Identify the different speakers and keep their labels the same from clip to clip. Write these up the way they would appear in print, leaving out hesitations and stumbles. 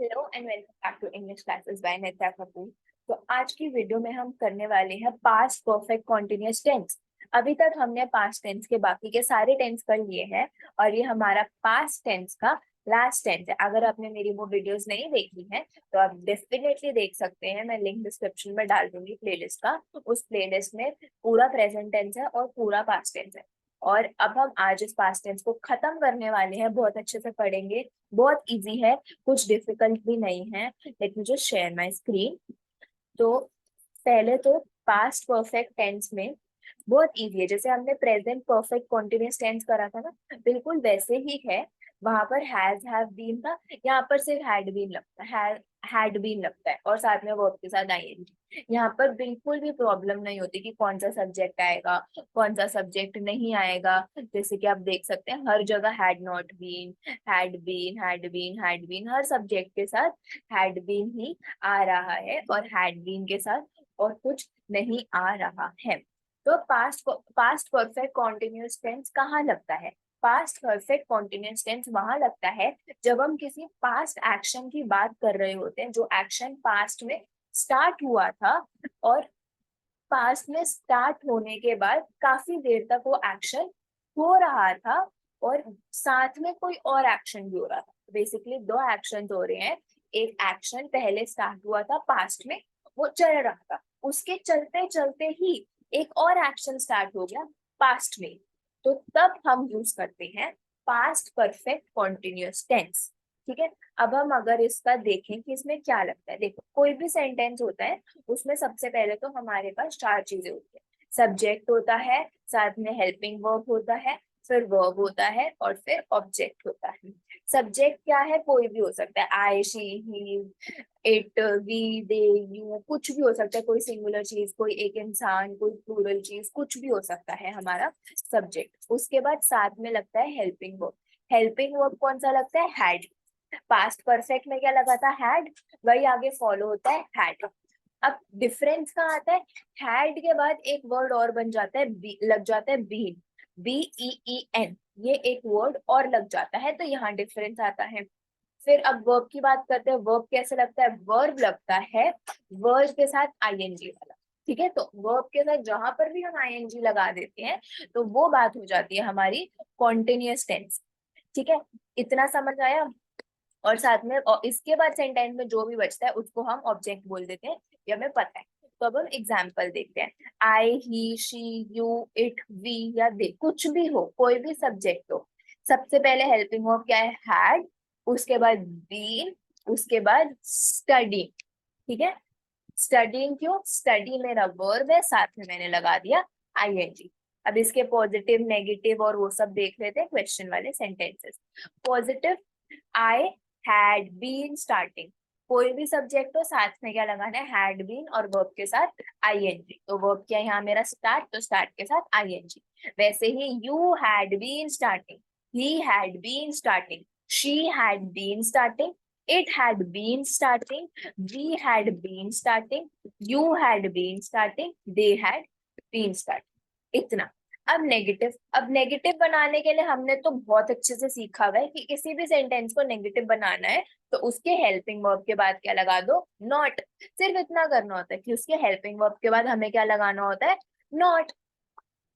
Speaker 1: Hello and welcome back to English classes by Nitya Kapoor. तो आज की वीडियो में हम करने वाले हैं पास्ट परफेक्ट कॉन्टिन्यूअस टेंस। अभी तक हमने पास्ट टेंस के बाकी के सारे टेंस कर लिए हैं और ये हमारा पास्ट टेंस का लास्ट टेंस है। अगर आपने मेरी वो वीडियोस नहीं देखी है तो आप डेफिनेटली देख सकते हैं। मैं लिंक डिस्क्रिप्शन में डाल दूंगी प्लेलिस्ट का। उस प्लेलिस्ट में पूरा प्रेजेंट टेंस है और पूरा पास्ट टेंस है। और अब हम आज इस पास्ट टेंस को खत्म करने वाले हैं, बहुत अच्छे से पढ़ेंगे। बहुत इजी है, कुछ डिफिकल्ट भी नहीं है। Let me just share my screen. तो पहले तो पास्ट परफेक्ट टेंस में बहुत इजी है, जैसे हमने प्रेजेंट परफेक्ट कॉन्टिन्यूअस टेंस करा था ना, बिल्कुल वैसे ही है। वहां पर हैज हैव बीन था, यहाँ पर सिर्फ हैड बीन लगता है और साथ में वर्ब के साथ आईएनजी। यहाँ पर बिल्कुल भी प्रॉब्लम नहीं होती कि कौन सा सब्जेक्ट आएगा कौन सा सब्जेक्ट नहीं आएगा। जैसे कि आप देख सकते हैं हर जगह had not been, had been हर सब्जेक्ट के साथ हैड बीन ही आ रहा है और हैड बीन के साथ और कुछ नहीं आ रहा है। तो पास्ट परफेक्ट कॉन्टिन्यूअस टेंस कहाँ लगता है? पास्ट परफेक्ट कॉन्टिन्यूअस टेंस वहां लगता है जब हम किसी पास्ट एक्शन की बात कर रहे होते हैं, जो एक्शन पास्ट में स्टार्ट हुआ था और पास्ट में स्टार्ट होने के बाद काफी देर तक वो एक्शन हो रहा था और साथ में कोई और एक्शन भी हो रहा था। बेसिकली दो एक्शन हो रहे हैं। एक एक्शन पहले स्टार्ट हुआ था पास्ट में, वो चल रहा था, उसके चलते चलते ही एक और एक्शन स्टार्ट हो गया पास्ट में। तो तब हम यूज करते हैं पास्ट परफेक्ट कॉन्टिन्यूअस टेंस। ठीक है। अब हम अगर इसका देखें कि इसमें क्या लगता है, देखो कोई भी सेंटेंस होता है उसमें सबसे पहले तो हमारे पास चार चीजें होती है। सब्जेक्ट होता है, साथ में हेल्पिंग वर्ब होता है, फिर वर्ब होता है और फिर ऑब्जेक्ट होता है। सब्जेक्ट क्या है? कोई भी हो सकता है, I she he it we they you, कुछ भी हो सकता है। कोई सिंगुलर चीज, कोई एक इंसान, कोई प्लूरल चीज, कुछ भी हो सकता है हमारा सब्जेक्ट। उसके बाद साथ में लगता है हेल्पिंग वर्ब। हेल्पिंग वर्ब कौन सा लगता है? हैड। पास्ट परफेक्ट में क्या लगा था? हैड। वही आगे फॉलो होता है हैड। अब डिफरेंस कहाँ आता है? हैड के बाद एक वर्ड और बन जाता है, लग जाता है बीन, BEEN। ये एक वर्ड और लग जाता है, तो यहाँ डिफरेंस आता है। फिर अब वर्ब की बात करते हैं। वर्ब कैसे लगता है? वर्ब लगता है वर्ब के साथ आईएनजी वाला। ठीक है। तो वर्ब के साथ जहां पर भी हम आईएनजी लगा देते हैं तो वो बात हो जाती है हमारी कॉन्टिन्यूअस टेंस। ठीक है। इतना समझ आया? और साथ में और इसके बाद सेंटेंस में जो भी बचता है उसको हम ऑब्जेक्ट बोल देते हैं, ये हमें पता है। तो अब हम एग्जाम्पल देखते हैं। आई ही शी यू इट वी या दे, कुछ भी हो, कोई भी सब्जेक्ट हो। सबसे पहले हेल्पिंग वर्ब क्या है? हैड। उसके बाद बीन। उसके बाद स्टडी। ठीक है। स्टडीइंग, क्यों? स्टडी मेरा वर्ब है, साथ में मैंने लगा दिया आईएनजी। अब इसके पॉजिटिव नेगेटिव और वो सब देख लेते हैं क्वेश्चन वाले sentences. Positive, I had been starting. कोई भी सब्जेक्ट हो, साथ में क्या लगाना है? हैड बीन और वर्ब के साथ आईएनजी। तो वर्ब क्या है यहाँ मेरा? स्टार्ट, तो स्टार्ट के साथ आईएनजी। वैसे ही you had been starting, he had been starting, she had been starting, it had been starting, we had been starting, you had been starting, they had been starting। इतना। अब negative बनाने के लिए हमने तो बहुत अच्छे से सीखा हुआ है कि किसी भी सेंटेंस को नेगेटिव बनाना है तो उसके हेल्पिंग वर्ब के बाद क्या लगा दो? नॉट। सिर्फ इतना करना होता है कि उसके हेल्पिंग वर्ब के बाद हमें क्या लगाना होता है? नॉट।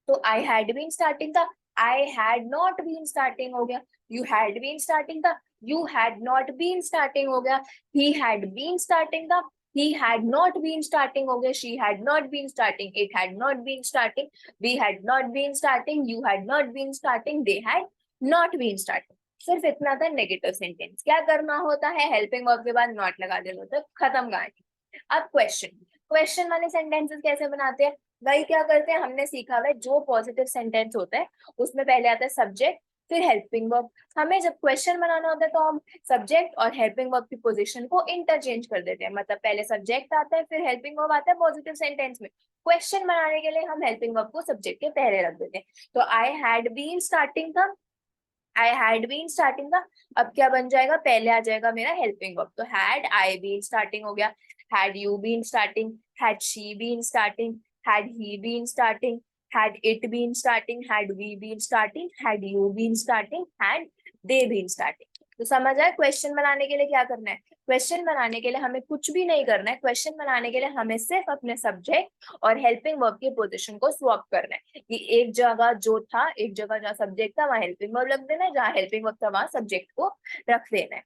Speaker 1: तो आई हैड बीन स्टार्टिंग था, I had not been starting हो गया। यू हैड बीन स्टार्टिंग था, you had not been starting हो गया। ही हैड बीन स्टार्टिंग था, he had not been starting हो गया। she had not been starting, it had not been starting, we had not been starting, you had not been starting, they had not been starting। सिर्फ इतना था negative sentence. क्या करना होता है? Helping verb के बाद नॉट लगा देना होता है, खत्म कहानी। अब क्वेश्चन वाले सेंटेंसेस कैसे बनाते हैं? वही क्या करते हैं, हमने सीखा हुआ है। जो पॉजिटिव सेंटेंस होता है उसमें पहले आता है सब्जेक्ट, फिर हेल्पिंग वर्ब। हमें जब क्वेश्चन बनाना होता है तो हम सब्जेक्ट और हेल्पिंग वर्ब की पोजीशन को इंटरचेंज कर देते हैं। मतलब पहले सब्जेक्ट आता है फिर हेल्पिंग वर्ब आता है पॉजिटिव सेंटेंस में। क्वेश्चन बनाने के लिए हम हेल्पिंग वर्ब को सब्जेक्ट के पहले रख देते हैं। तो आई हैड बीन स्टार्टिंग था, आई हैड बीन स्टार्टिंग था। अब क्या बन जाएगा? पहले आ जाएगा मेरा हेल्पिंग वर्ब। तो हैड आई बीन स्टार्टिंग हो गया, had you been starting, had she been starting, had he been starting, had it been starting, had we been starting, had you been starting, had they been starting। तो समझ आए, question बनाने के लिए क्या करना है? क्वेश्चन बनाने के लिए हमें कुछ भी नहीं करना है, क्वेश्चन बनाने के लिए हमें सिर्फ अपने सब्जेक्ट और हेल्पिंग वर्ब की पोजीशन को स्वैप करना है कि एक जगह जो था, एक जगह जहाँ सब्जेक्ट था वहां हेल्पिंग वर्ब रख देना है, जहाँ हेल्पिंग वर्ब था वहां सब्जेक्ट को रख देना है।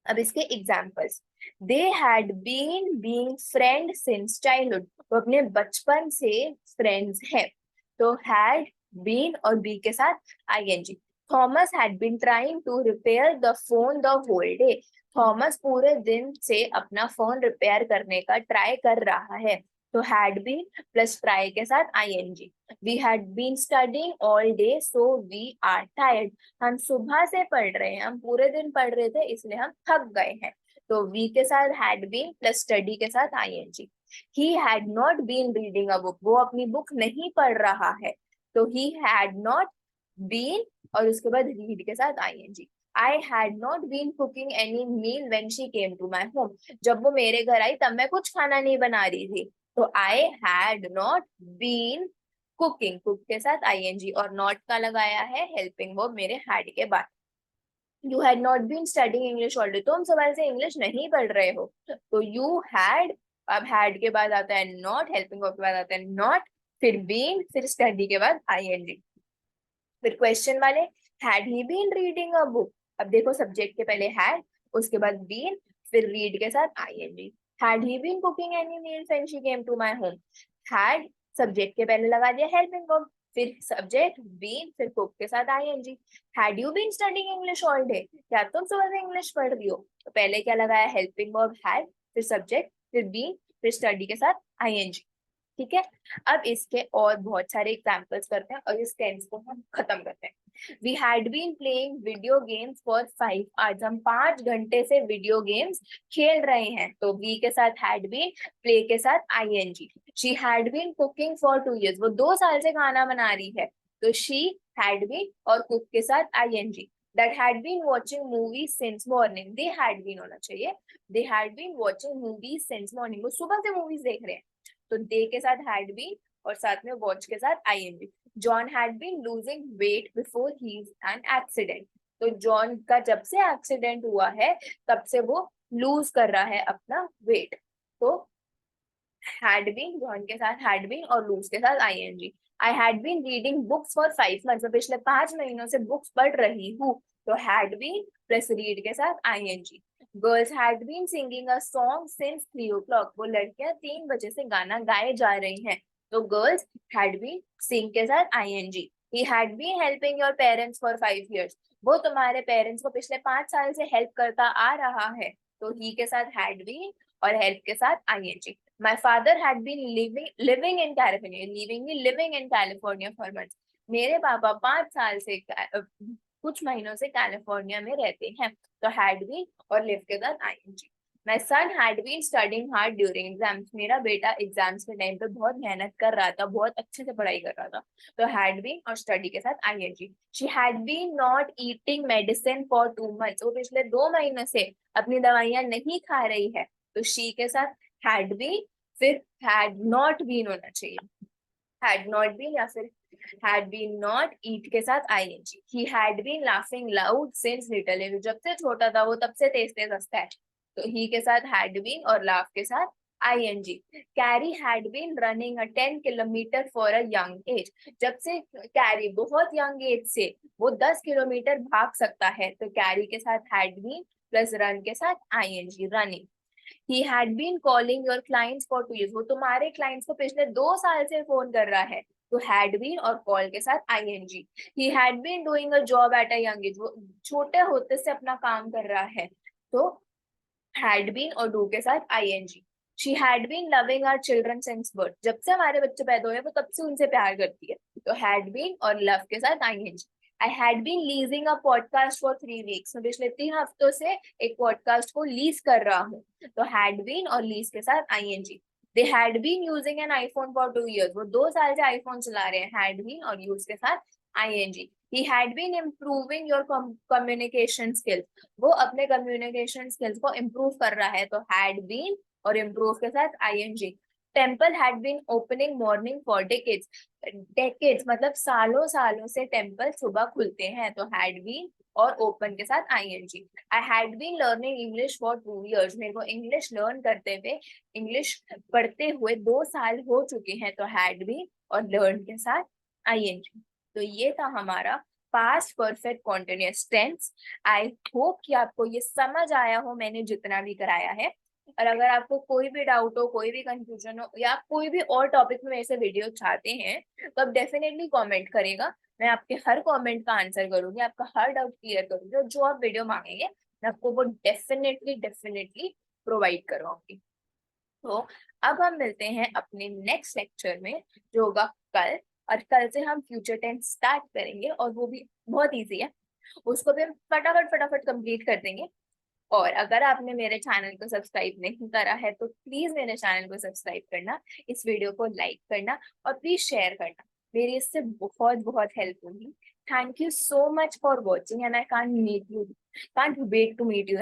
Speaker 1: अब इसके examples, they had been being friend since childhood, वो अपने बचपन से फ्रेंड्स हैं। तो हैड, बीन और बी के साथ I N G. Thomas had been trying to repair the phone the whole day, Thomas पूरे दिन से अपना फोन रिपेयर करने का ट्राई कर रहा है। तो हैड बीन प्लस ट्राई के साथ I N G. We had been studying all day so we are tired, हम सुबह से पढ़ रहे हैं, हम पूरे दिन पढ़ रहे थे इसलिए हम थक गए हैं। तो वी के साथ हैड बीन प्लस स्टडी के साथ I N G. He had not been reading a book, वो अपनी बुक नहीं पढ़ रहा है। तो ही हैड नॉट बीन और उसके बाद रीड के साथ I N G. I had not been cooking any meal when she came to my home, जब वो मेरे घर आई तब मैं कुछ खाना नहीं बना रही थी। तो I had not been cooking, cook के साथ आईएनजी और नॉट का लगाया है हेल्पिंग वर्ब मेरे हैड के बाद। You had not been studying English all day, तुम सुबह से इंग्लिश नहीं पढ़ रहे हो। तो यू हैड, अब हैड के बाद आता है नॉट, हेल्पिंग वर्ब के बाद आता है नॉट, फिर बीन, फिर स्टडी के बाद आईएनजी। फिर क्वेश्चन वाले, had he been reading a book, अब देखो सब्जेक्ट के पहले हैड, उसके बाद बीन, फिर रीड के साथ I N G. Had he been cooking any meal when she came to my home, had subject के पहले लगा दिया हेल्पिंग वर्ब, फिर सब्जेक्ट बीन, फिर कुक के साथ I N G. Had you been studying English all day, क्या तुम सुबह से इंग्लिश पढ़ रही हो? तो पहले क्या लगाया, हेल्पिंग वर्ब हैड, फिर सब्जेक्ट, फिर बीन, फिर स्टडी के साथ आईएनजी। ठीक है, अब इसके और बहुत सारे एग्जाम्पल्स करते हैं और इस टेंस को हम खत्म करते हैं। We had been playing video games for 5 hours, हम 5 घंटे से वीडियो गेम्स खेल रहे हैं। तो वी के साथ हैड बीन, प्ले के साथ I N G. She had been cooking for 2 years, वो 2 साल से खाना बना रही है। तो शी हैड बीन और कुक के साथ I N G. That had been watching movies since morning, they had been होना चाहिए, they had been watching movies since morning, वो सुबह से मूवीज देख रहे हैं। तो दे के साथ हैड बीन और साथ में वॉच के साथ I N G. John had been losing weight before he an accident, तो जॉन का जब से एक्सीडेंट हुआ है तब से वो लूज कर रहा है अपना वेट। तो हैड बीन, जॉन के साथ हैड बीन और लूज के साथ I N G. I had been reading books for 5 months, मैं पिछले 5 महीनों से बुक्स पढ़ रही हूँ। तो हैड बीन प्लस रीड के साथ I N G. Girls had been singing a song since 3 o'clock, वो लड़कियां 3 बजे से गाना गाए जा रही हैं। तो गर्ल्स हैड बीन सिंग के साथ I N G. He had been helping your parents for 5 years, वो तुम्हारे पेरेंट्स को पिछले 5 साल से हेल्प करता आ रहा है। तो ही के साथ हैड बीन और हेल्प के साथ ING. My father had been living in California, living in California for months. मेरे पापा 5 साल से कुछ महीनों से कैलिफोर्निया में रहते हैं। तो हैड बीन और लिव के साथ ING. My son had been studying hard during exams, मेरा बेटा एग्जाम्स के टाइम पे बहुत मेहनत कर रहा था, बहुत अच्छे से पढ़ाई कर रहा था। तो हैड बीन और स्टडी के साथ ING. She had been not eating medicine for 2 months, वो पिछले 2 महीने से अपनी दवाइयां नहीं खा रही है। तो शी के साथ हैड बीन, फिर हैड नॉट बीन होना चाहिए, हैड नॉट बीन या फिर हैड बीन नॉट ईट के साथ I N G. He had been laughing loud since little, जब से छोटा था वो तब से तेज तेज हंसता है। तो ही के साथ हैड बीन और लाफ के साथ ING. Carry had been running a 10 kilometer for a young age, जब से कैरी बहुत यंग एज से वो 10 किलोमीटर भाग सकता है। तो कैरी के साथ हैड बीन प्लस रन के साथ I N G, running. He had been calling your clients for 2 years, वो तुम्हारे क्लाइंट्स को पिछले 2 साल से फोन कर रहा है। तो had been और call के साथ ing। He had been doing a job at a young age, वो छोटे होते से अपना काम कर रहा है। तो had been और do के साथ ing। She had been loving our children since birth, जब से हमारे बच्चे पैदा हुए वो तब से उनसे प्यार करती है। तो had been और love के साथ ing। I had been leasing a podcast for 3 weeks, मैं पिछले 3 हफ्तों से एक पॉडकास्ट को लीज कर रहा हूँ। तो had been और लीज के साथ ing। They had been using an iPhone for 2 years, वो 2 साल से आईफोन चला रहे हैं। had been और use के साथ ing। He had been improving your communication skills, वो अपने कम्युनिकेशन स्किल्स को इम्प्रूव कर रहा है। तो had been और इम्प्रूव के साथ ing। Temple had been opening morning for decades, decades मतलब सालों सालों से टेम्पल सुबह खुलते हैं। तो हैड बीन और ओपन के साथ I N G. I had been learning English for 2 years, मेरे को इंग्लिश लर्न करते हुए, इंग्लिश पढ़ते हुए 2 साल हो चुके हैं। तो हैड बीन और लर्न के साथ आईएनजी। तो ये था हमारा past perfect continuous tense. I hope कि आपको ये समझ आया हो, मैंने जितना भी कराया है। और अगर आपको कोई भी डाउट हो, कोई भी कंफ्यूजन हो, या आप कोई भी और टॉपिक में ऐसे वीडियो चाहते हैं, तो आप डेफिनेटली कमेंट करेगा। मैं आपके हर कमेंट का आंसर करूंगी, आपका हर डाउट क्लियर करूंगी, और जो आप वीडियो मांगेंगे मैं आपको वो डेफिनेटली डेफिनेटली प्रोवाइड करूंगी। तो अब हम मिलते हैं अपने नेक्स्ट लेक्चर में, जो होगा कल। और कल से हम फ्यूचर टेंस स्टार्ट करेंगे, और वो भी बहुत इजी है, उसको भी हम फटाफट फटाफट कंप्लीट कर देंगे। और अगर आपने मेरे चैनल को सब्सक्राइब नहीं करा है तो प्लीज मेरे चैनल को सब्सक्राइब करना, इस वीडियो को लाइक करना, और प्लीज शेयर करना, मेरी इससे बहुत बहुत हेल्प होगी। Thank you so much for watching, and I can't wait to meet you